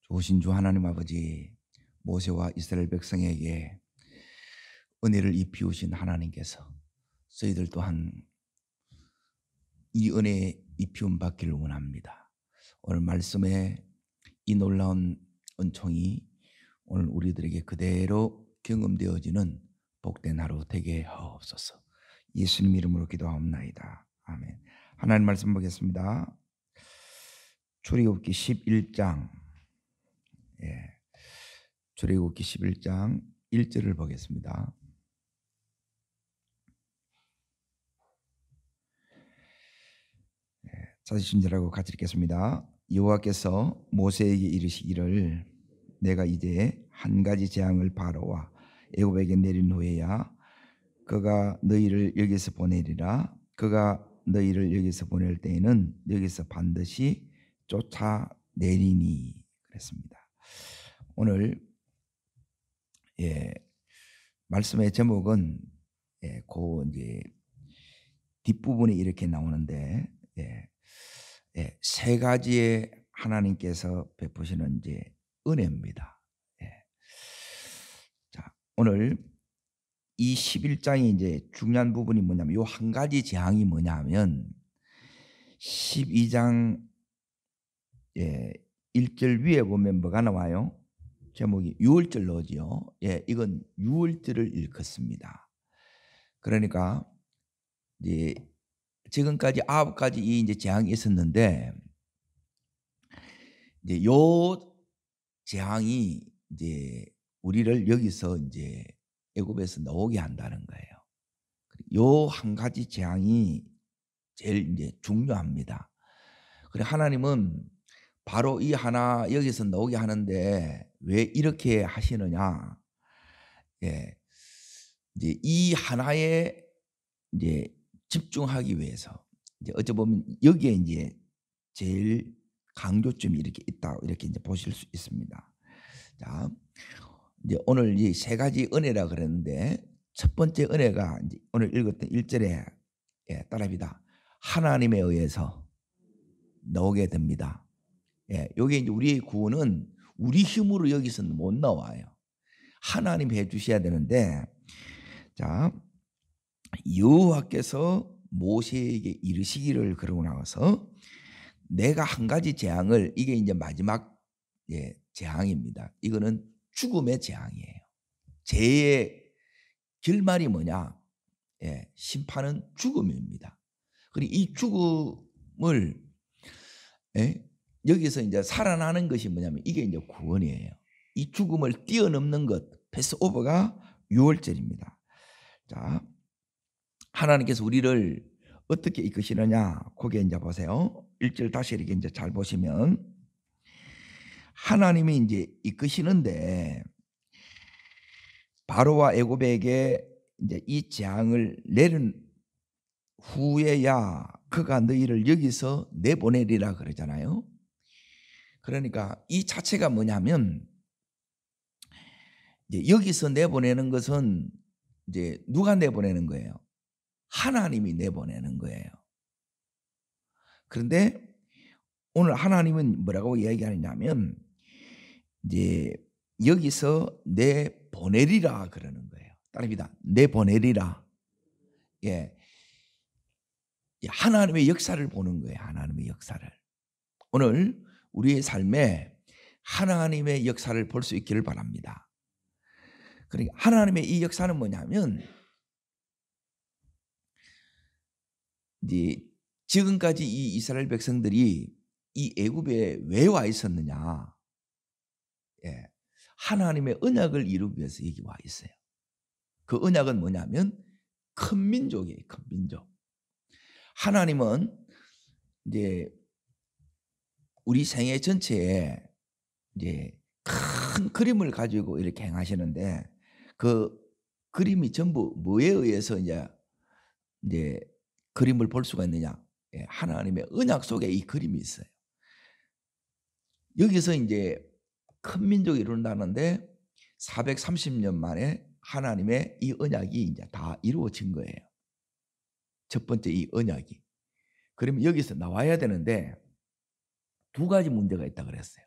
좋으신 주 하나님 아버지, 모세와 이스라엘 백성에게 은혜를 입히우신 하나님께서 저희들 또한 이 은혜에 입히움 받기를 원합니다. 오늘 말씀에 이 놀라운 은총이 오늘 우리들에게 그대로 경험되어지는 복된 하루 되게 하옵소서. 예수님 이름으로 기도하옵나이다. 아멘. 하나님 말씀 보겠습니다. 출애굽기 11장 출애굽기 11장 1절을 보겠습니다. 자신절하고 같이 읽겠습니다. 여호와께서 모세에게 이르시기를 내가 이제 한 가지 재앙을 바로와 애굽에게 내린 후에야 그가 너희를 여기서 보내리라. 그가 너희를 여기서 보낼 때에는 여기서 반드시 쫓아내리니 그랬습니다. 오늘 말씀의 제목은 그 이제 뒷부분에 이렇게 나오는데 세 가지의 하나님께서 베푸시는 이제 은혜입니다. 자, 오늘 이 11장이 이제 중요한 부분이 뭐냐면 요 한 가지 재앙이 뭐냐면 12장 1절 위에 보면 뭐가 나와요? 제목이 유월절로지요. 이건 유월절을 일컫습니다. 그러니까 이제 지금까지 9가지 이 이제 재앙이 있었는데 이제 요 재앙이 이제 우리를 여기서 이제 애굽에서 나오게 한다는 거예요. 요 한 가지 재앙이 제일 이제 중요합니다. 그래 하나님은 바로 이 하나 여기서 나오게 하는데 왜 이렇게 하시느냐? 이제 이 하나에 이제 집중하기 위해서 이제 어찌 보면 여기에 이제 제일 강조점이 이렇게 있다 이렇게 이제 보실 수 있습니다. 자, 이제 오늘 이 세 가지 은혜라 그랬는데 첫 번째 은혜가 이제 오늘 읽었던 1절에 따라합니다. 하나님에 의해서 나오게 됩니다. 여기 이제 우리의 구원은 우리 힘으로 여기서는 못 나와요. 하나님 해주셔야 되는데, 자, 여호와께서 모세에게 이르시기를 그러고 나서 내가 한 가지 재앙을 이게 이제 마지막 재앙입니다. 이거는 죽음의 재앙이에요. 죄의 결말이 뭐냐? 심판은 죽음입니다. 그리고 이 죽음을 여기서 이제 살아나는 것이 뭐냐면 이게 이제 구원이에요. 이 죽음을 뛰어넘는 것, 패스오버가 유월절입니다. 자, 하나님께서 우리를 어떻게 이끄시느냐? 거기에 이제 보세요. 1절 다시 이렇게 이제 잘 보시면 하나님이 이제 이끄시는데 바로와 애굽에게 이제 이 재앙을 내린 후에야 그가 너희를 여기서 내보내리라 그러잖아요. 그러니까 이 자체가 뭐냐면 이제 여기서 내보내는 것은 이제 누가 내보내는 거예요? 하나님이 내보내는 거예요. 그런데 오늘 하나님은 뭐라고 이야기하느냐면 이제 여기서 내보내리라 그러는 거예요. 따릅니다. 내보내리라. 하나님의 역사를 보는 거예요. 하나님의 역사를. 오늘 우리의 삶에 하나님의 역사를 볼 수 있기를 바랍니다. 그러니까 하나님의 이 역사는 뭐냐면 이제 지금까지 이 이스라엘 백성들이 이 애굽에 왜 와 있었느냐? 하나님의 언약을 이루기 위해서 여기 와 있어요. 그 언약은 뭐냐면 큰 민족이에요. 큰 민족. 하나님은 이제 우리 생애 전체에 이제 큰 그림을 가지고 이렇게 행하시는데 그 그림이 전부 뭐에 의해서 이제 그림을 볼 수가 있느냐? 하나님의 언약 속에 이 그림이 있어요. 여기서 이제 큰 민족이 이룬다는데 430년 만에 하나님의 이 언약이 이제 다 이루어진 거예요. 첫 번째 이 언약이. 그러면 여기서 나와야 되는데 두 가지 문제가 있다 그랬어요.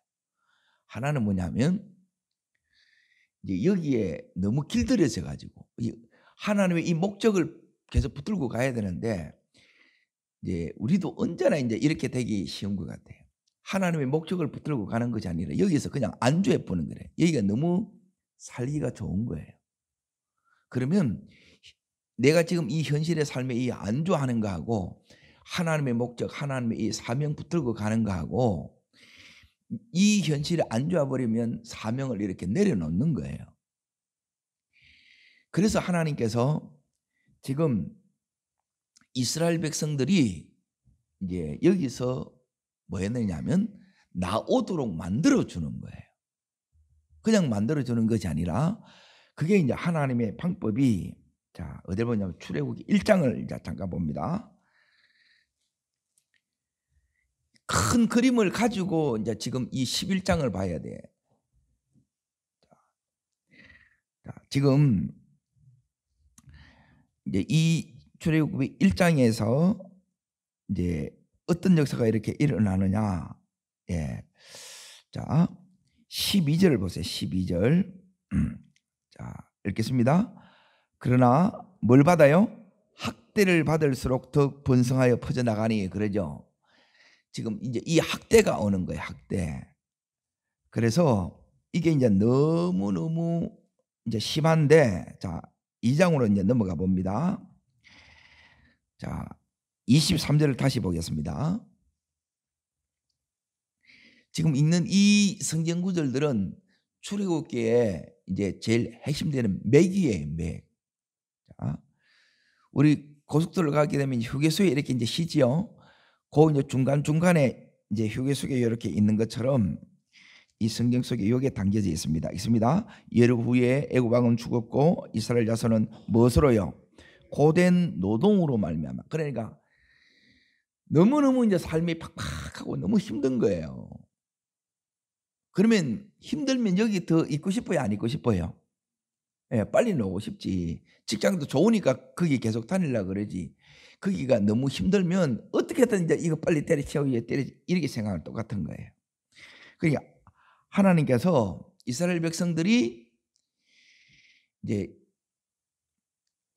하나는 뭐냐면 이제 여기에 너무 길들여져 가지고 하나님의 이 목적을 계속 붙들고 가야 되는데 이제 우리도 언제나 이제 이렇게 되기 쉬운 것 같아요. 하나님의 목적을 붙들고 가는 것이 아니라 여기서 그냥 안주해 보는 거래. 여기가 너무 살기가 좋은 거예요. 그러면 내가 지금 이 현실의 삶에 이 안주하는 거하고 하나님의 목적, 하나님의 이 사명 붙들고 가는 거하고 이 현실에 안주해 버리면 사명을 이렇게 내려놓는 거예요. 그래서 하나님께서 지금 이스라엘 백성들이 이제 여기서 뭐 했느냐면 나오도록 만들어 주는 거예요. 그냥 만들어 주는 것이 아니라 그게 이제 하나님의 방법이 자, 어디 보냐면 출애굽기 1장을 이제 잠깐 봅니다. 큰 그림을 가지고 이제 지금 이 11장을 봐야 돼. 자, 지금 이제 이 출애굽기 1장에서 이제 어떤 역사가 이렇게 일어나느냐. 예. 자, 12절을 보세요. 12절. 자, 읽겠습니다. 그러나 뭘 받아요? 학대를 받을수록 더 번성하여 퍼져나가니 그러죠. 지금 이제 이 학대가 오는 거예요. 학대. 그래서 이게 이제 너무너무 이제 심한데 자, 2장으로 이제 넘어가 봅니다. 자, 23절을 다시 보겠습니다. 지금 읽는 이 성경 구절들은 출애굽기에 이제 제일 핵심되는 맥이에요, 맥. 자, 우리 고속도로 가게 되면 휴게소에 이렇게 이제 쉬지요. 그 이제 중간중간에 이제 휴게소에 이렇게 있는 것처럼 이 성경 속에 여기에 담겨져 있습니다. 있습니다. 예루 후에 애굽 왕은 죽었고 이스라엘 자손은 무엇으로요? 고된 노동으로 말미암아. 그러니까 너무너무 이제 삶이 팍팍하고 너무 힘든 거예요. 그러면 힘들면 여기 더 있고 싶어요? 안 있고 싶어요? 예, 빨리 나오고 싶지. 직장도 좋으니까 거기 계속 다니려고 그러지. 거기가 너무 힘들면 어떻게든 이제 이거 빨리 때려치우고 이렇게 생각하는 똑같은 거예요. 그러니까 하나님께서 이스라엘 백성들이 이제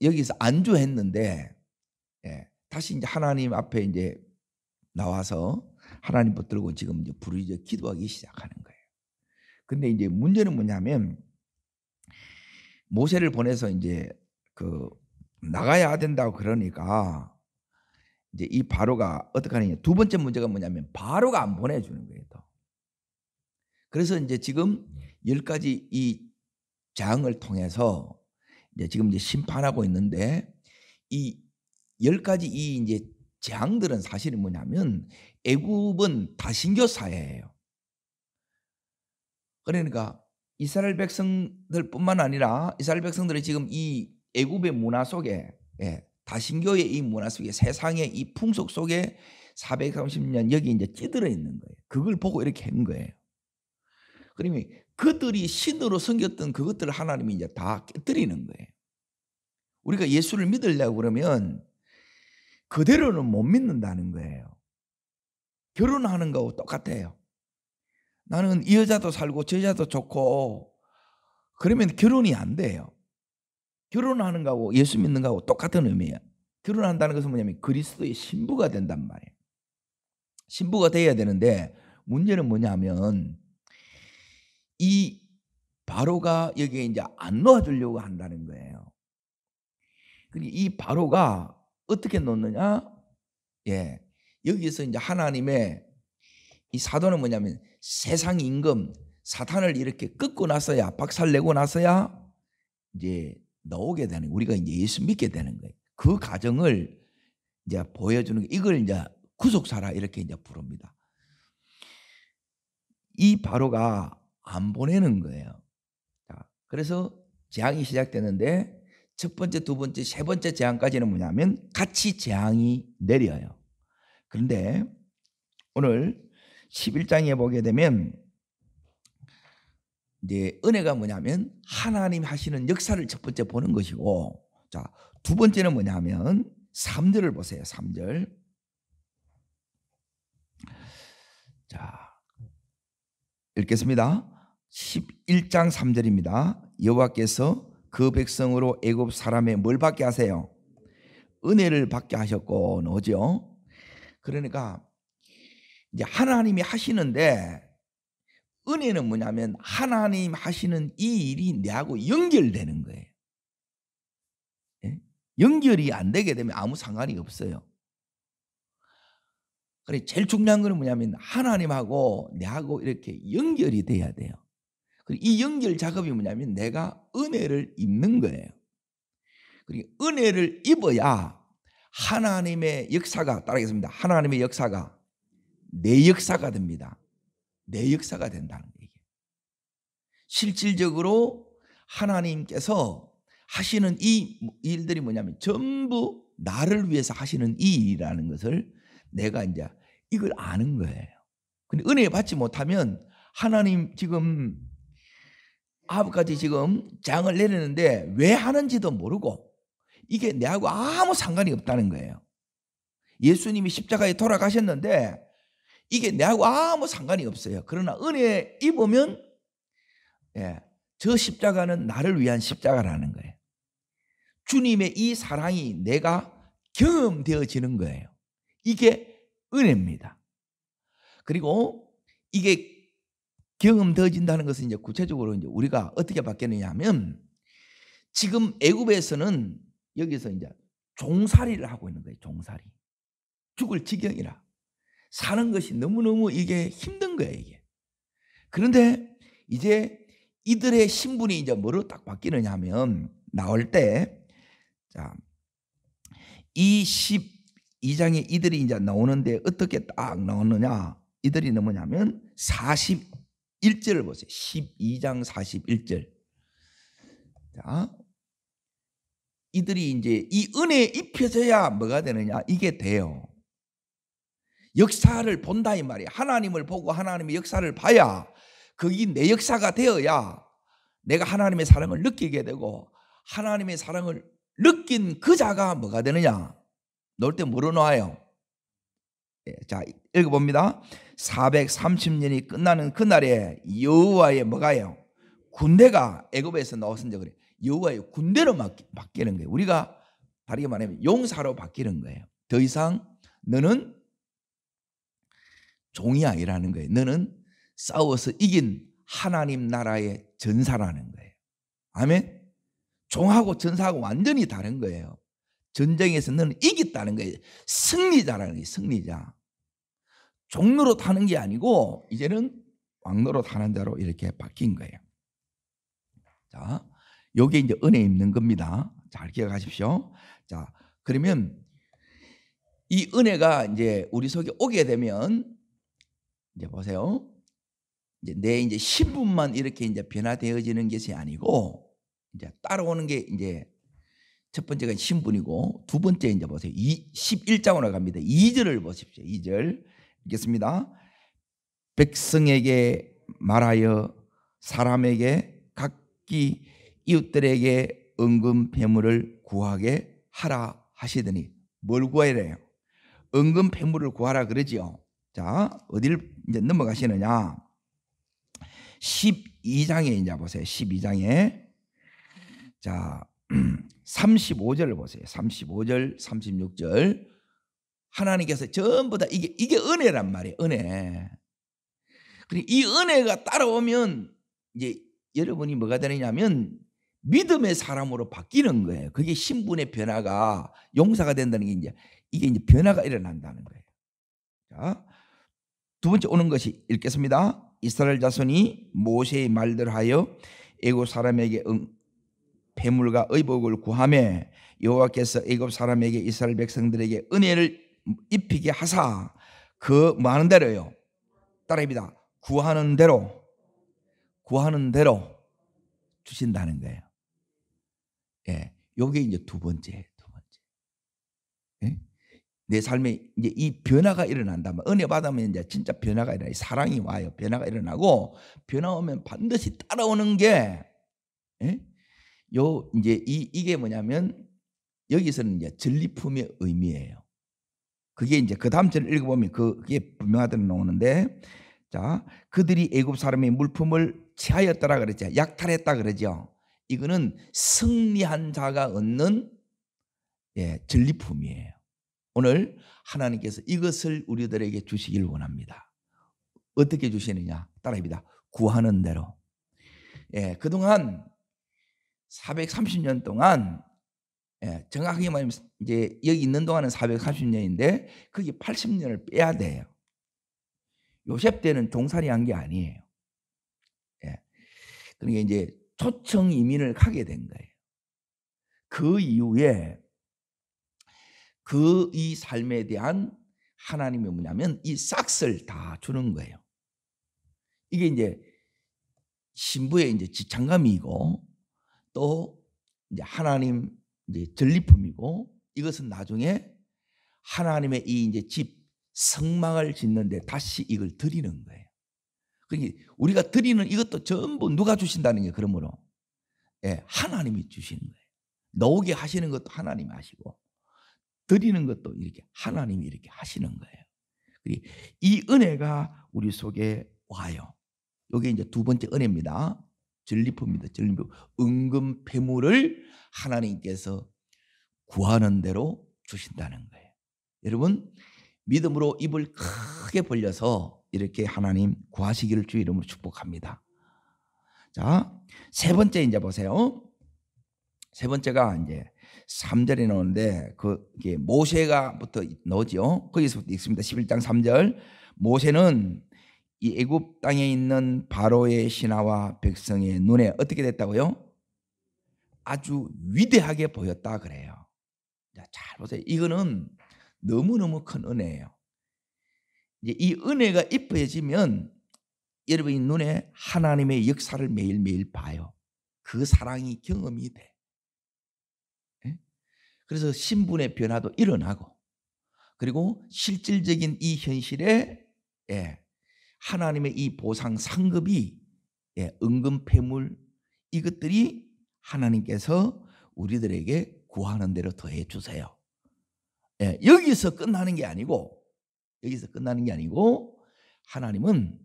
여기서 안주했는데 예, 다시 이제 하나님 앞에 이제 나와서 하나님 붙들고 지금 이제 부르짖어 기도하기 시작하는 거예요. 근데 이제 문제는 뭐냐면 모세를 보내서 이제 그 나가야 된다고 그러니까 이제 이 바로가 어떻게 하느냐. 두 번째 문제가 뭐냐면 바로가 안 보내주는 거예요. 또. 그래서 이제 지금 10가지 이 재앙을 통해서 이제 지금 이제 심판하고 있는데 이 10가지 이 이제 재앙들은 사실은 뭐냐면 애굽은 다신교 사회예요. 그러니까 이스라엘 백성들뿐만 아니라 이스라엘 백성들이 지금 이 애굽의 문화 속에 다신교의 이 문화 속에 세상의 이 풍속 속에 430년 여기 이제 찌들어 있는 거예요. 그걸 보고 이렇게 한 거예요. 그러면 그들이 신으로 섬겼던 그것들을 하나님이 이제 다 깨뜨리는 거예요. 우리가 예수를 믿으려고 그러면 그대로는 못 믿는다는 거예요. 결혼하는 거하고 똑같아요. 나는 이 여자도 살고 저 여자도 좋고 그러면 결혼이 안 돼요. 결혼하는 거하고 예수 믿는 거하고 똑같은 의미예요. 결혼한다는 것은 뭐냐면 그리스도의 신부가 된단 말이에요. 신부가 돼야 되는데 문제는 뭐냐면 이 바로가 여기에 이제 안 놓아주려고 한다는 거예요. 이 바로가 어떻게 놓느냐? 예, 여기서 이제 하나님의 이 사도는 뭐냐면 세상 임금 사탄을 이렇게 꺾고 나서야 박살내고 나서야 이제 나오게 되는 우리가 이제 예수 믿게 되는 거예요. 그 과정을 이제 보여주는 이걸 이제 구속사라 이렇게 이제 부릅니다. 이 바로가 안 보내는 거예요. 자, 그래서 재앙이 시작되는데 첫 번째, 두 번째, 세 번째 재앙까지는 뭐냐면 같이 재앙이 내려요. 그런데 오늘 11장에 보게 되면 이제 은혜가 뭐냐면 하나님 하시는 역사를 첫 번째 보는 것이고 자, 두 번째는 뭐냐면 3절을 보세요. 3절. 자, 읽겠습니다. 11장 3절입니다. 여호와께서 그 백성으로 애굽 사람의 뭘 받게 하세요? 은혜를 받게 하셨고, 오죠. 그러니까 이제 하나님이 하시는데, 은혜는 뭐냐면 하나님 하시는 이 일이 내하고 연결되는 거예요. 예? 연결이 안 되게 되면 아무 상관이 없어요. 그래, 제일 중요한 거는 뭐냐면 하나님하고 내하고 이렇게 연결이 돼야 돼요. 그리고 이 연결 작업이 뭐냐면 내가 은혜를 입는 거예요. 그리고 은혜를 입어야 하나님의 역사가, 따라하겠습니다. 하나님의 역사가 내 역사가 됩니다. 내 역사가 된다는 얘기예요. 실질적으로 하나님께서 하시는 이 일들이 뭐냐면 전부 나를 위해서 하시는 이 일이라는 것을 내가 이제 이걸 아는 거예요. 근데 은혜 받지 못하면 하나님 지금 아홉가지 지금 장을 내리는데 왜 하는지도 모르고 이게 내하고 아무 상관이 없다는 거예요. 예수님이 십자가에 돌아가셨는데 이게 내하고 아무 상관이 없어요. 그러나 은혜 입으면 저 십자가는 나를 위한 십자가라는 거예요. 주님의 이 사랑이 내가 경험되어지는 거예요. 이게 은혜입니다. 그리고 이게 경험되어진다는 것은 이제 구체적으로 이제 우리가 어떻게 바뀌느냐 하면 지금 애굽에서는 여기서 이제 종살이를 하고 있는 거예요. 종살이. 죽을 지경이라. 사는 것이 너무너무 이게 힘든 거예요, 이게. 그런데 이제 이들의 신분이 이제 뭐로 딱 바뀌느냐 하면 나올 때, 자, 이 12장에 이들이 이제 나오는데 어떻게 딱 나오느냐? 이들이 뭐냐면 41절을 보세요. 12장 41절. 자, 이들이 이제 이 은혜에 입혀져야 뭐가 되느냐? 이게 돼요. 역사를 본다 이 말이에요. 하나님을 보고 하나님의 역사를 봐야 그게 내 역사가 되어야 내가 하나님의 사랑을 느끼게 되고 하나님의 사랑을 느낀 그 자가 뭐가 되느냐? 놓을 때 뭐로 놓아요? 자, 읽어봅니다. 430년이 끝나는 그날에 여호와의 뭐가요? 군대가 애굽에서 나왔은 적을 여호와의 군대로 바뀌는 거예요. 우리가 다르게 말하면 용사로 바뀌는 거예요. 더 이상 너는 종이 아니라는 거예요. 너는 싸워서 이긴 하나님 나라의 전사라는 거예요. 아멘. 종하고 전사하고 완전히 다른 거예요. 전쟁에서 너는 이겼다는 거예요. 승리자라는 거예요. 승리자. 종로로 타는 게 아니고 이제는 왕로로 타는 자로 이렇게 바뀐 거예요. 자, 요게 이제 은혜 입는 겁니다. 잘 기억하십시오. 자, 그러면 이 은혜가 이제 우리 속에 오게 되면 이제 보세요. 이제 내 이제 신분만 이렇게 이제 변화되어지는 것이 아니고 이제 따라오는 게 이제 첫 번째가 신분이고 두 번째 이제 보세요. 11장으로 갑니다. 2절을 보십시오. 2절 읽겠습니다. 백성에게 말하여 사람에게 각기 이웃들에게 은금 패물을 구하게 하라 하시더니 뭘 구하래요? 은금 패물을 구하라 그러지요. 자, 어디를 이제 넘어가시느냐? 12장에 이제 보세요. 12장에 자 35절을 보세요. 35절, 36절. 하나님께서 전부 다 이게 은혜란 말이에요. 은혜. 그리고 이 은혜가 따라오면 이제 여러분이 뭐가 되느냐면 믿음의 사람으로 바뀌는 거예요. 그게 신분의 변화가 용사가 된다는 게 이게 이제 변화가 일어난다는 거예요. 자, 두 번째 오는 것이 읽겠습니다. 이스라엘 자손이 모세의 말대로 하여 애굽 사람에게 패물과 의복을 구하며 여호와께서 애굽 사람에게 이스라엘 백성들에게 은혜를 입히게 하사 그 뭐 하는 대로요? 따라합니다. 구하는 대로 주신다는 거예요. 예, 요게 이제 두 번째. 예? 내 삶에 이제 이 변화가 일어난다. 은혜 받으면 이제 진짜 변화가 일어나요. 사랑이 와요. 변화가 일어나고 변화 오면 반드시 따라오는 게 요 이제 이게 뭐냐면 여기서는 이제 전리품의 의미예요. 그게 이제 그 다음 절을 읽어보면 그게 분명하게 나오는데 자, 그들이 애굽 사람의 물품을 취하였더라 그랬죠. 약탈했다 그러죠. 이거는 승리한 자가 얻는 전리품이에요. 오늘 하나님께서 이것을 우리들에게 주시길 원합니다. 어떻게 주시느냐? 따라합니다. 구하는 대로. 그동안 430년 동안, 정확하게 말하면 이제 여기 있는 동안은 430년인데 거기 80년을 빼야 돼요. 요셉 때는 종살이 한 게 아니에요. 그러니까 이제 초청 이민을 가게 된 거예요. 그 이후에 이 삶에 대한 하나님이 뭐냐면 이 싹을 다 주는 거예요. 이게 이제 신부의 이제 지창감이고 또 이제 하나님 이제 전리품이고, 이것은 나중에 하나님의 이 이제 집 성막을 짓는데 다시 이걸 드리는 거예요. 그러니까 우리가 드리는 이것도 전부 누가 주신다는 게, 그러므로 하나님이 주시는 거예요. 나오게 하시는 것도 하나님이 하시고 드리는 것도 이렇게 하나님이 이렇게 하시는 거예요. 이 은혜가 우리 속에 와요. 이게 이제 두 번째 은혜입니다. 전리품입니다. 전리품. 은금 폐물을 하나님께서 구하는 대로 주신다는 거예요. 여러분, 믿음으로 입을 크게 벌려서 이렇게 하나님 구하시기를 주의 이름으로 축복합니다. 자, 세 번째 이제 보세요. 세 번째가 이제 3절에 나오는데 그게 모세가부터 나오죠. 거기서부터 읽습니다. 11장 3절. 모세는 이 애굽 땅에 있는 바로의 신하와 백성의 눈에 어떻게 됐다고요? 아주 위대하게 보였다 그래요. 자, 잘 보세요. 이거는 너무너무 큰 은혜예요. 이제 이 은혜가 입혀지면 여러분의 눈에 하나님의 역사를 매일매일 봐요. 그 사랑이 경험이 돼. 그래서 신분의 변화도 일어나고, 그리고 실질적인 이 현실에 하나님의 이 보상 상급이 은금 폐물, 이것들이 하나님께서 우리들에게 구하는 대로 더해 주세요. 여기서 끝나는 게 아니고, 하나님은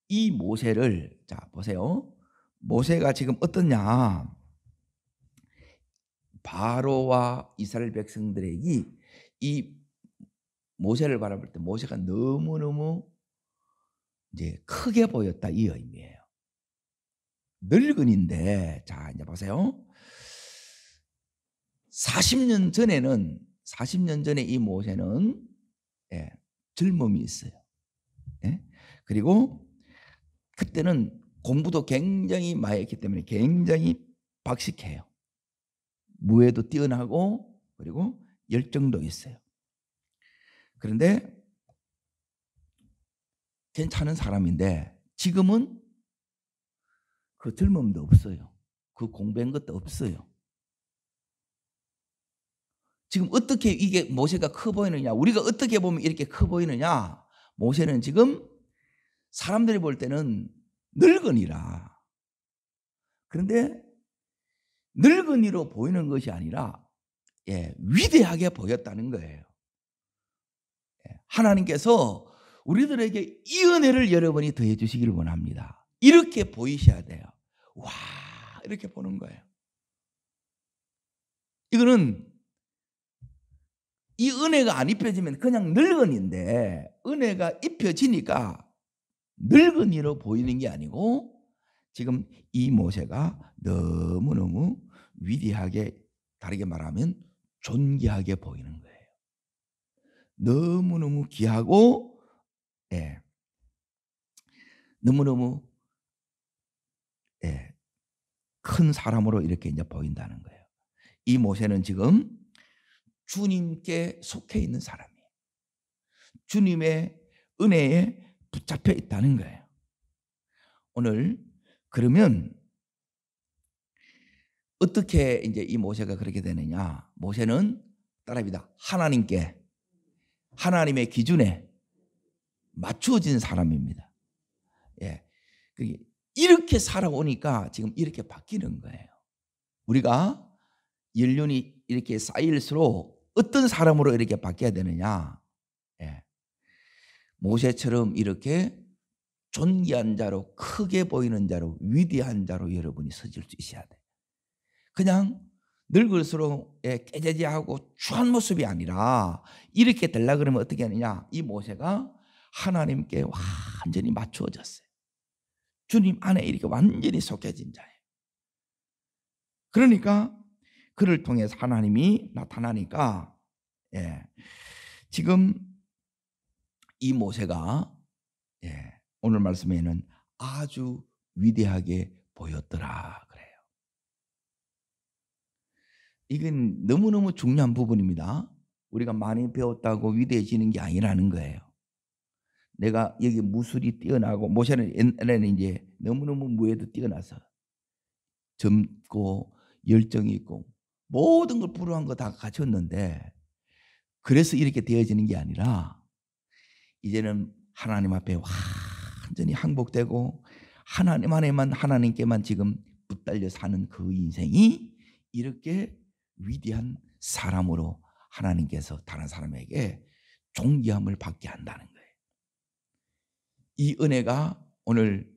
이 모세를, 자 보세요. 모세가 지금 어떠냐? 바로와 이스라엘 백성들에게 이 모세를 바라볼 때 모세가 너무너무 이제 크게 보였다, 이 의미예요. 늙은인데, 자 이제 보세요. 40년 전에 이 모세는 젊음이 있어요. 그리고 그때는 공부도 굉장히 많이 했기 때문에 굉장히 박식해요. 무예도 뛰어나고 그리고 열정도 있어요. 그런데 괜찮은 사람인데 지금은 그 젊음도 없어요. 그 공부한 것도 없어요. 지금 어떻게 이게 모세가 커 보이느냐? 우리가 어떻게 보면 이렇게 커 보이느냐? 모세는 지금 사람들이 볼 때는 늙은이라. 그런데 늙은이로 보이는 것이 아니라 위대하게 보였다는 거예요. 하나님께서 우리들에게 이 은혜를 여러분이 더해 주시기를 원합니다. 이렇게 보이셔야 돼요. 와, 이렇게 보는 거예요. 이거는 이 은혜가 안 입혀지면 그냥 늙은인데, 은혜가 입혀지니까 늙은이로 보이는 게 아니고 지금 이 모세가 너무너무 위대하게, 다르게 말하면 존귀하게 보이는 거예요. 너무너무 귀하고 너무너무 큰 사람으로 이렇게 이제 보인다는 거예요. 이 모세는 지금 주님께 속해 있는 사람이에요. 주님의 은혜에 붙잡혀 있다는 거예요. 오늘 그러면 어떻게 이제 이 모세가 그렇게 되느냐? 모세는 따라합니다. 하나님의 기준에 맞추어진 사람입니다. 이렇게 살아오니까 지금 이렇게 바뀌는 거예요. 우리가 연륜이 이렇게 쌓일수록 어떤 사람으로 이렇게 바뀌어야 되느냐? 모세처럼 이렇게 존귀한 자로, 크게 보이는 자로, 위대한 자로 여러분이 서질 수 있어야 돼. 그냥 늙을수록 깨재재하고 추한 모습이 아니라 이렇게 되려고 그러면 어떻게 하느냐, 이 모세가 하나님께 완전히 맞추어졌어요. 주님 안에 이렇게 완전히 속해진 자예요. 그러니까 그를 통해서 하나님이 나타나니까 지금 이 모세가 오늘 말씀에는 아주 위대하게 보였더라 그래요. 이건 너무너무 중요한 부분입니다. 우리가 많이 배웠다고 위대해지는 게 아니라는 거예요. 내가 여기 무술이 뛰어나고, 모세는 옛날에는 이제 너무너무 무예도 뛰어나서 젊고 열정이 있고 모든 걸 불우한 거 다 갖췄는데, 그래서 이렇게 되어지는 게 아니라 이제는 하나님 앞에 완전히 항복되고 하나님 안에만, 하나님께만 지금 붙들려 사는 그 인생이 이렇게 위대한 사람으로 하나님께서 다른 사람에게 존귀함을 받게 한다는 거예요. 이 은혜가 오늘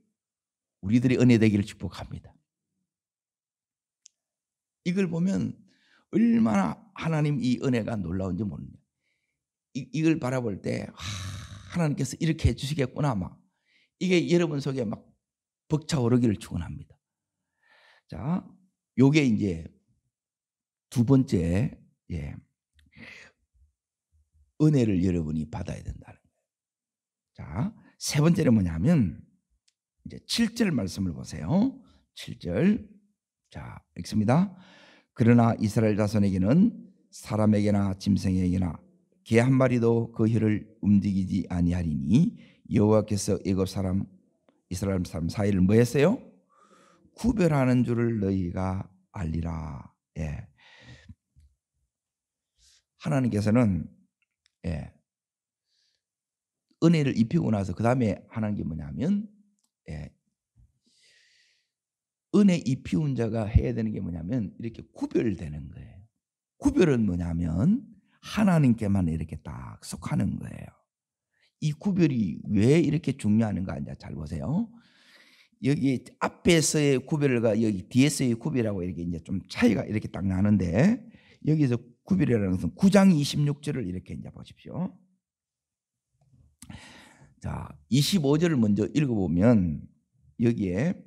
우리들의 은혜 되기를 축복합니다. 이걸 보면 얼마나 하나님 이 은혜가 놀라운지 모릅니다. 이걸 바라볼 때 하나님께서 이렇게 해주시겠구나, 막 이게 여러분 속에 막 벅차오르기를 축원합니다. 자, 요게 이제 두 번째 은혜를 여러분이 받아야 된다는 거예요. 자, 세 번째는 뭐냐면 이제 7절 말씀을 보세요. 7절. 자, 읽습니다. 그러나 이스라엘 자손에게는 사람에게나 짐승에게나 개 한 마리도 그 혀를 움직이지 아니하리니 여호와께서 애굽 사람 이스라엘 사람 사이를 뭐 했어요? 구별하는 줄을 너희가 알리라. 하나님께서는 은혜를 입히고 나서 그 다음에 하는 게 뭐냐면 은혜 입히운 자가 해야 되는 게 뭐냐면 이렇게 구별되는 거예요. 구별은 뭐냐면 하나님께만 이렇게 딱 속하는 거예요. 이 구별이 왜 이렇게 중요한가 이제 잘 보세요. 여기 앞에서의 구별과 여기 뒤에서의 구별하고 이렇게 이제 좀 차이가 이렇게 딱 나는데, 여기서 구별이라는 것은 9장 26절을 이렇게 이제 보십시오. 자, 25절을 먼저 읽어보면 여기에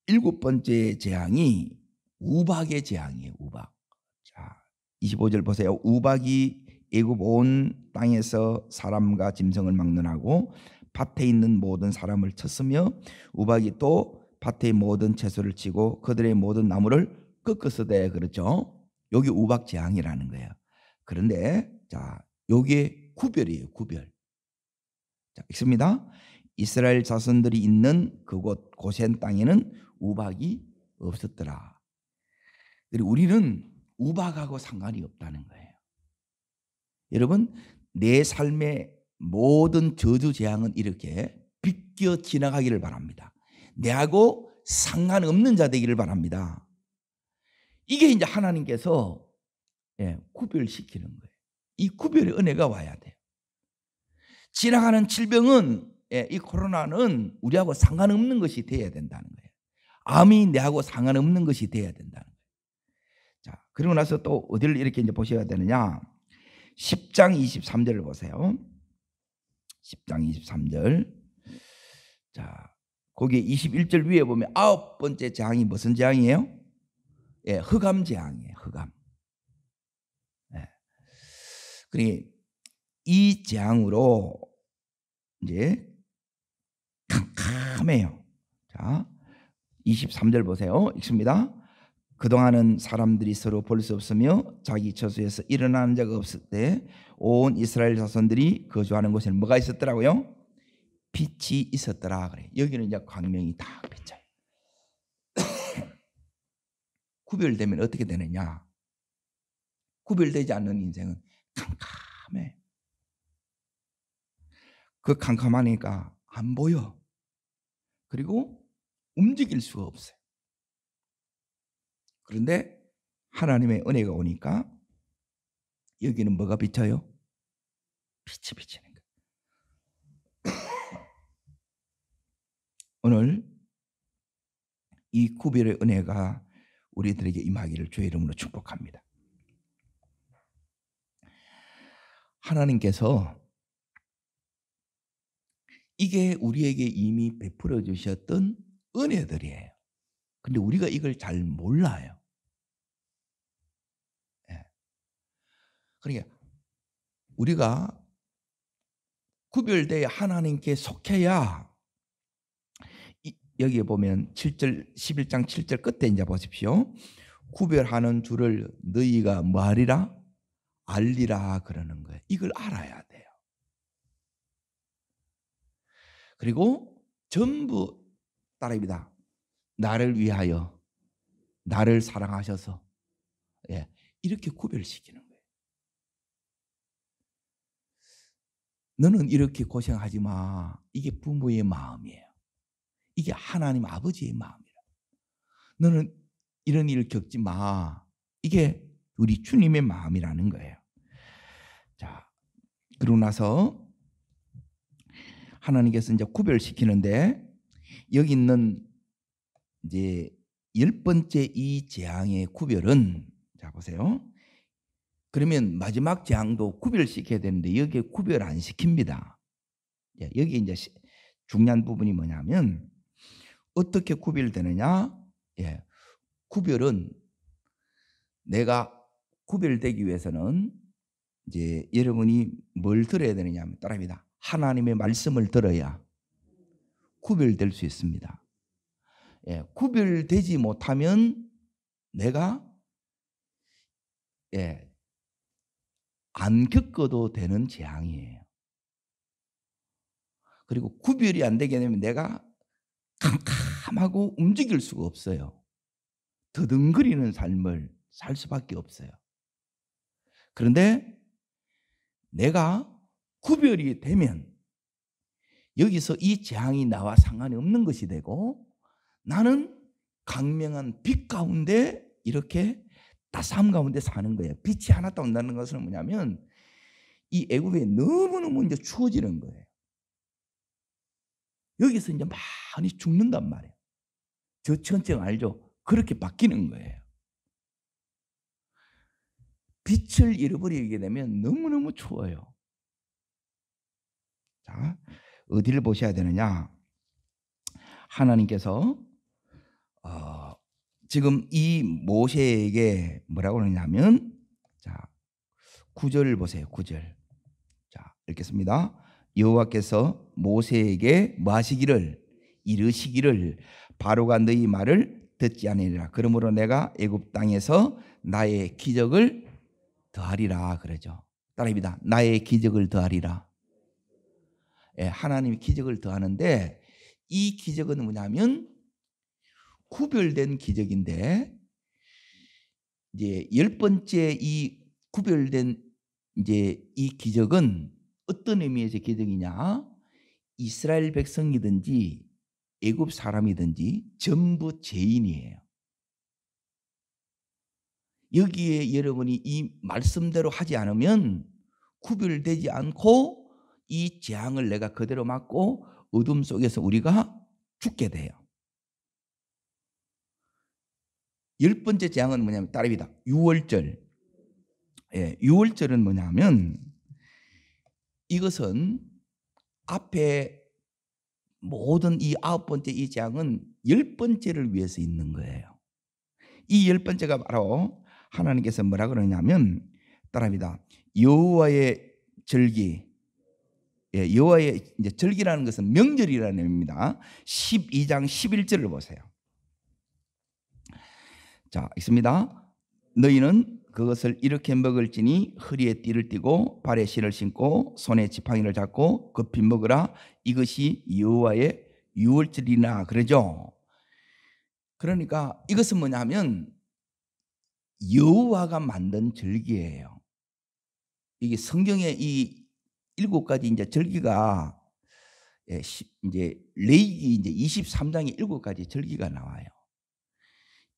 7번째 재앙이 우박의 재앙이에요. 우박. 자, 25절 보세요. 우박이 애굽 온 땅에서 사람과 짐승을 막론하고 밭에 있는 모든 사람을 쳤으며 우박이 또 밭의 모든 채소를 치고 그들의 모든 나무를 꺾었으되. 그렇죠? 여기 우박 재앙이라는 거예요. 그런데 자, 요게 구별이에요. 구별. 자, 읽습니다. 이스라엘 자손들이 있는 그곳 고센 땅에는 우박이 없었더라. 그리고 우리는 우박하고 상관이 없다는 거예요. 여러분, 내 삶의 모든 저주 재앙은 이렇게 비껴 지나가기를 바랍니다. 내하고 상관없는 자 되기를 바랍니다. 이게 이제 하나님께서 구별시키는 거예요. 이 구별의 은혜가 와야 돼요. 지나가는 질병은, 이 코로나는 우리하고 상관없는 것이 돼야 된다는 거예요. 암이 내하고 상관없는 것이 돼야 된다는 거예요. 자, 그리고 나서 또 어디를 이렇게 이제 보셔야 되느냐? 10장 23절을 보세요. 10장 23절. 자, 거기에 21절 위에 보면 9번째 재앙이 무슨 재앙이에요? 흑암 재앙이에요. 흑암. 그러니 이 재앙으로 이제 캄캄해요. 자, 23절 보세요. 읽습니다. 그동안은 사람들이 서로 볼 수 없으며 자기 처소에서 일어나는 자가 없을 때 온 이스라엘 자손들이 거주하는 곳에는 뭐가 있었더라고요? 빛이 있었더라 그래. 여기는 이제 광명이 다 비쳐요. 구별되면 어떻게 되느냐? 구별되지 않는 인생은 캄캄해. 그 캄캄하니까 안 보여. 그리고 움직일 수가 없어요. 그런데 하나님의 은혜가 오니까 여기는 뭐가 비쳐요? 빛이 비치는 거예요. 오늘 이 구별의 은혜가 우리들에게 임하기를 주의 이름으로 축복합니다. 하나님께서 이게 우리에게 이미 베풀어 주셨던 은혜들이에요. 근데 우리가 이걸 잘 몰라요. 그러니까 우리가 구별되어 하나님께 속해야, 여기에 보면 7절 11장 7절 끝에 이제 보십시오. 구별하는 줄을 너희가 뭐하리라? 알리라 그러는 거예요. 이걸 알아야 돼요. 그리고 전부 따라입니다. 나를 위하여 나를 사랑하셔서, 이렇게 구별시키는 거예요. 너는 이렇게 고생하지 마. 이게 부모의 마음이에요. 이게 하나님 아버지의 마음이라. 너는 이런 일을 겪지 마. 이게 우리 주님의 마음이라는 거예요. 자, 그러고 나서 하나님께서 이제 구별시키는데, 여기 있는 이제 10번째 이 재앙의 구별은, 자 보세요. 그러면 마지막 재앙도 구별시켜야 되는데 여기에 구별 안 시킵니다. 여기 이제 중요한 부분이 뭐냐면, 어떻게 구별되느냐? 구별은, 내가 구별되기 위해서는 이제 여러분이 뭘 들어야 되느냐 하면, 따라합니다. 하나님의 말씀을 들어야 구별될 수 있습니다. 구별되지 못하면 내가 안 겪어도 되는 재앙이에요. 그리고 구별이 안 되게 되면 내가 캄캄하고 움직일 수가 없어요. 더듬거리는 삶을 살 수밖에 없어요. 그런데 내가 구별이 되면 여기서 이 재앙이 나와 상관이 없는 것이 되고, 나는 강명한 빛 가운데 이렇게 따스함 가운데 사는 거예요. 빛이 하나도 온다는 것은 뭐냐면, 이 애굽에 너무너무 이제 추워지는 거예요. 여기서 이제 많이 죽는단 말이에요. 저천증 알죠? 그렇게 바뀌는 거예요. 빛을 잃어버리게 되면 너무너무 추워요. 자, 어디를 보셔야 되느냐? 하나님께서 지금 이 모세에게 뭐라고 그러냐면, 자, 9절을 보세요. 9절. 자, 읽겠습니다. 여호와께서 모세에게 뭐 하시기를? 이르시기를, 바로가 너희 말을 듣지 아니하리라. 그러므로 내가 애굽 땅에서 나의 기적을 더하리라 그러죠. 따라합니다. 나의 기적을 더하리라. 하나님이 기적을 더하는데, 이 기적은 뭐냐면 구별된 기적인데, 이제 10번째 이 구별된 이제 이 기적은 어떤 의미에서 기적이냐? 이스라엘 백성이든지 애굽 사람이든지 전부 죄인이에요. 여기에 여러분이 이 말씀대로 하지 않으면 구별되지 않고 이 재앙을 내가 그대로 맞고 어둠 속에서 우리가 죽게 돼요. 10번째 재앙은 뭐냐면 따릅니다. 유월절. 유월절은 뭐냐면, 이것은 앞에 모든 이 9번째 이 재앙은 10번째를 위해서 있는 거예요. 이 10번째가 바로 하나님께서 뭐라 그러냐면, 따라합니다. 여호와의 절기. 여호와의 이제 절기라는 것은 명절이라는 의미입니다. 12장 11절을 보세요. 자, 있습니다. 너희는 그것을 이렇게 먹을지니 허리에 띠를 띠고 발에 신을 신고 손에 지팡이를 잡고 급히 먹으라. 이것이 여호와의 유월절이나 그러죠. 그러니까 이것은 뭐냐면 여호와가 만든 절기예요. 이게 성경에 이 7가지 이제 절기가, 이제 레위기 이제 23장에 7가지 절기가 나와요.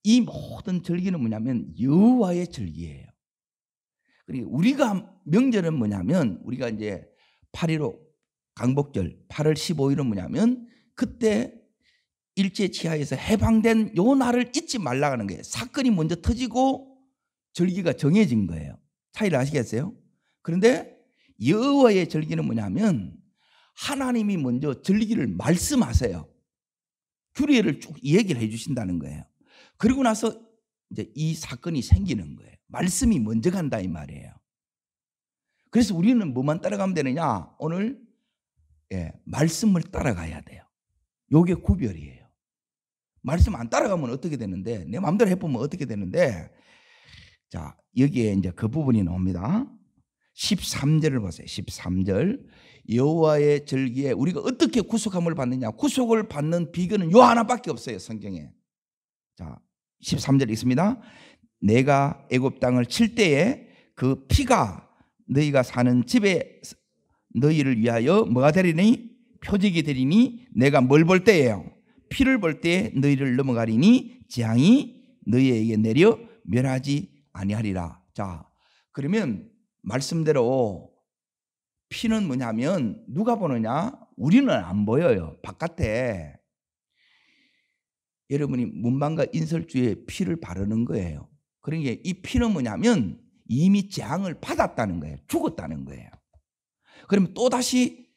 이 모든 절기는 뭐냐면 여호와의 절기예요. 그리고 우리가 명절은 뭐냐면, 우리가 이제 8.15 강복절 8월 15일은 뭐냐면, 그때 일제 치하에서 해방된 요 날을 잊지 말라는 거예요. 사건이 먼저 터지고 절기가 정해진 거예요. 차이를 아시겠어요? 그런데 여호와의 절기는 뭐냐면 하나님이 먼저 절기를 말씀하세요. 규례를 쭉 얘기를 해 주신다는 거예요. 그리고 나서 이제 이 사건이 생기는 거예요. 말씀이 먼저 간다 이 말이에요. 그래서 우리는 뭐만 따라가면 되느냐? 오늘 말씀을 따라가야 돼요. 요게 구별이에요. 말씀 안 따라가면 어떻게 되는데, 내 마음대로 해보면 어떻게 되는데, 자, 여기에 이제 그 부분이 나옵니다. 13절을 보세요. 13절. 여호와의 절기에 우리가 어떻게 구속함을 받느냐? 구속을 받는 비결은 요 하나밖에 없어요, 성경에. 자, 13절 있습니다. 내가 애굽 땅을 칠 때에 그 피가 너희가 사는 집에 너희를 위하여 뭐가 되리니? 표적이 되리니 내가 뭘 볼 때예요? 피를 볼 때에 너희를 넘어가리니 재앙이 너희에게 내려 멸하지 아니하리라. 자, 그러면 말씀대로 피는 뭐냐면 누가 보느냐? 우리는 안 보여요. 바깥에 여러분이 문방과 인설주에 피를 바르는 거예요. 그러니까 이 피는 뭐냐면 이미 재앙을 받았다는 거예요. 죽었다는 거예요. 그러면 또다시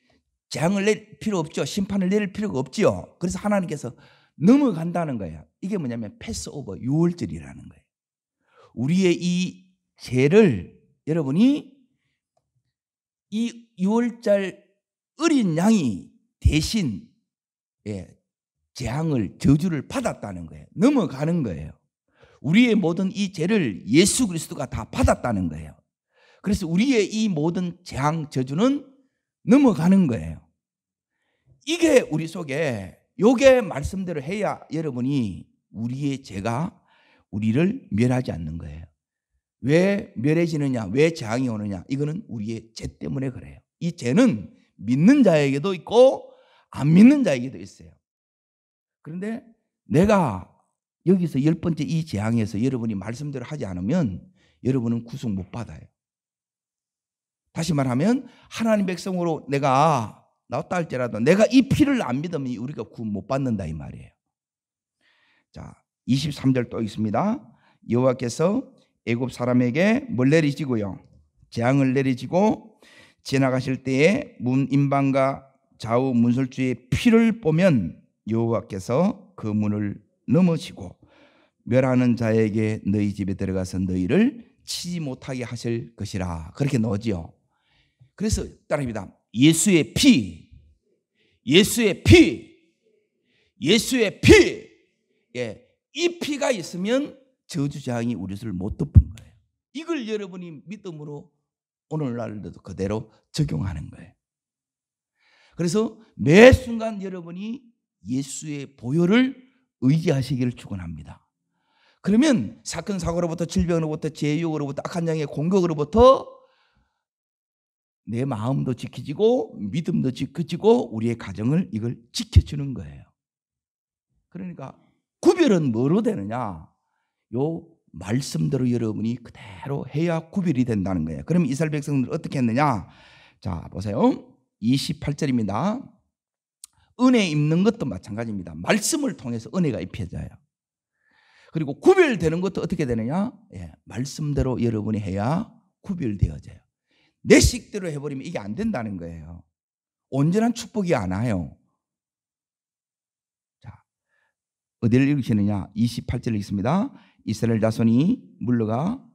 재앙을 낼 필요 없죠. 심판을 내릴 필요가 없죠. 그래서 하나님께서 넘어간다는 거예요. 이게 뭐냐면 패스오버, 유월절이라는 거예요. 우리의 이 죄를 여러분이 이 유월절 어린 양이 대신 재앙을, 저주를 받았다는 거예요. 넘어가는 거예요. 우리의 모든 이 죄를 예수 그리스도가 다 받았다는 거예요. 그래서 우리의 이 모든 재앙, 저주는 넘어가는 거예요. 이게 우리 속에, 요게 말씀대로 해야 여러분이 우리의 죄가 우리를 멸하지 않는 거예요. 왜 멸해지느냐? 왜 재앙이 오느냐? 이거는 우리의 죄 때문에 그래요. 이 죄는 믿는 자에게도 있고 안 믿는 자에게도 있어요. 그런데 내가 여기서 10번째 이 재앙에서 여러분이 말씀대로 하지 않으면 여러분은 구속 못 받아요. 다시 말하면 하나님 백성으로 내가 나왔다 할지라도 내가 이 피를 안 믿으면 우리가 구원 못 받는다 이 말이에요. 자, 23절 또 있습니다. 여호와께서 애굽 사람에게 뭘 내리시고요? 재앙을 내리시고 지나가실 때에 문 임방과 좌우 문설주의 피를 보면 여호와께서 그 문을 넘으시고 멸하는 자에게 너희 집에 들어가서 너희를 치지 못하게 하실 것이라. 그렇게 나오지요. 그래서 따라합니다. 예수의 피, 예수의 피, 예수의 피. 이 피가 있으면 저주장이 우리를 못 덮은 거예요. 이걸 여러분이 믿음으로 오늘날도 그대로 적용하는 거예요. 그래서 매 순간 여러분이 예수의 보혈을 의지하시기를 축원합니다. 그러면 사건 사고로부터 질병으로부터 제육으로부터 악한 영의 공격으로부터 내 마음도 지켜지고 믿음도 지켜지고 우리의 가정을 이걸 지켜주는 거예요. 그러니까 구별은 뭐로 되느냐? 요 말씀대로 여러분이 그대로 해야 구별이 된다는 거예요. 그럼 이스라엘 백성들 어떻게 했느냐? 자, 보세요. 28절입니다. 은혜 입는 것도 마찬가지입니다. 말씀을 통해서 은혜가 입혀져요. 그리고 구별되는 것도 어떻게 되느냐? 말씀대로 여러분이 해야 구별되어져요. 내 식대로 해버리면 이게 안 된다는 거예요. 온전한 축복이 안 와요. 자, 어디를 읽으시느냐? 28절 읽습니다. 이스라엘 자손이 물러가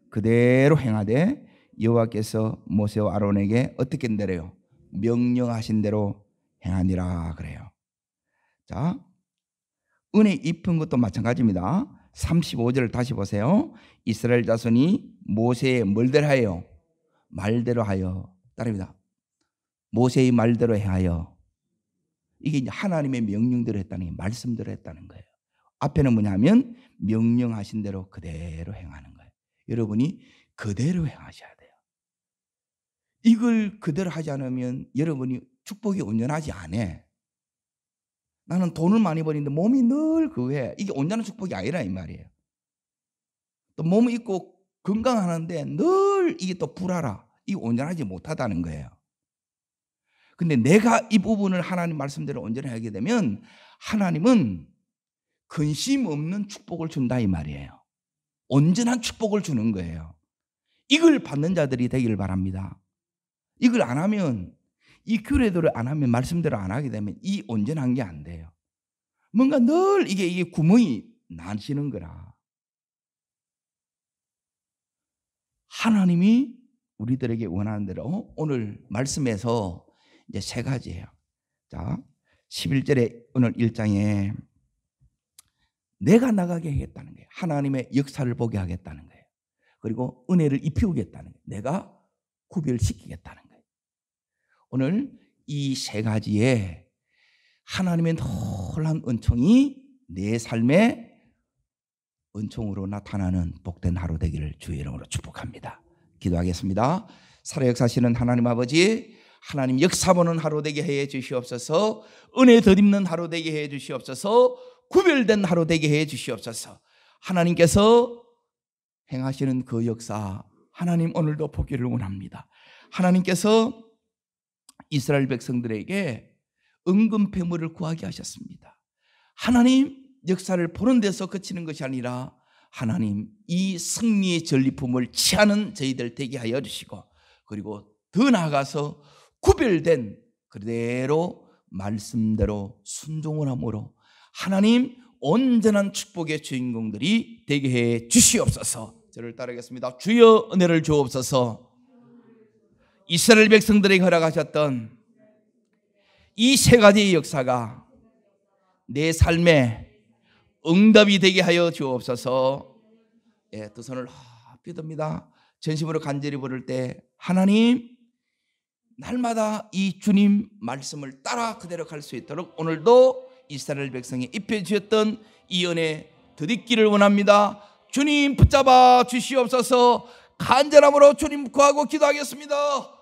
그대로 행하되 여호와께서 모세와 아론에게 어떻게 내려요? 명령하신 대로 행하니라 그래요. 자, 은혜 입힌 것도 마찬가지입니다. 35절을 다시 보세요. 이스라엘 자손이 모세의 뭘대로 하여? 말대로 하여. 따릅니다. 모세의 말대로 하여. 이게 이제 하나님의 명령대로 했다는 게 말씀대로 했다는 거예요. 앞에는 뭐냐면 명령하신 대로 그대로 행하는 거예요. 여러분이 그대로 행하셔야 돼요. 이걸 그대로 하지 않으면 여러분이 축복이 온전하지 않아. 나는 돈을 많이 버리는데 몸이 늘 그거에 이게 온전한 축복이 아니라 이 말이에요. 또 몸이 있고 건강하는데 늘 이게 또 불알아. 이게 온전하지 못하다는 거예요. 근데 내가 이 부분을 하나님 말씀대로 온전히 하게 되면 하나님은 근심 없는 축복을 준다 이 말이에요. 온전한 축복을 주는 거예요. 이걸 받는 자들이 되기를 바랍니다. 이걸 안 하면, 이 규례대로 안 하면, 말씀대로 안 하게 되면 이 온전한 게 안 돼요. 뭔가 늘 이게 구멍이 나시는 거라. 하나님이 우리들에게 원하는 대로 오늘 말씀에서 이제 세 가지예요. 자, 11절에 오늘 1장에 내가 나가게 하겠다는 거예요. 하나님의 역사를 보게 하겠다는 거예요. 그리고 은혜를 입히우겠다는 거예요. 내가 구별시키겠다는 거예요. 오늘 이 세 가지에 하나님의 놀라운 은총이 내 삶에 은총으로 나타나는 복된 하루 되기를 주의 이름으로 축복합니다. 기도하겠습니다. 살아역사하시는 하나님 아버지, 하나님 역사 보는 하루 되게 해 주시옵소서. 은혜 덧입는 하루 되게 해 주시옵소서. 구별된 하루 되게 해 주시옵소서. 하나님께서 행하시는 그 역사 하나님 오늘도 보기를 원합니다. 하나님께서 이스라엘 백성들에게 은금 패물을 구하게 하셨습니다. 하나님 역사를 보는 데서 그치는 것이 아니라 하나님 이 승리의 전리품을 취하는 저희들 되게 하여 주시고, 그리고 더 나아가서 구별된 그대로 말씀대로 순종을 함으로 하나님 온전한 축복의 주인공들이 되게 해 주시옵소서. 저를 따르겠습니다. 주여 은혜를 주옵소서. 이스라엘 백성들에게 허락하셨던 이 세 가지의 역사가 내 삶에 응답이 되게 하여 주옵소서. 예, 두 손을 높이 듭니다. 전심으로 간절히 부를 때 하나님 날마다 이 주님 말씀을 따라 그대로 갈 수 있도록 오늘도 이스라엘 백성이 입혀 주셨던 이 은혜 덧입기를 원합니다. 주님 붙잡아 주시옵소서. 간절함으로 주님 구하고 기도하겠습니다.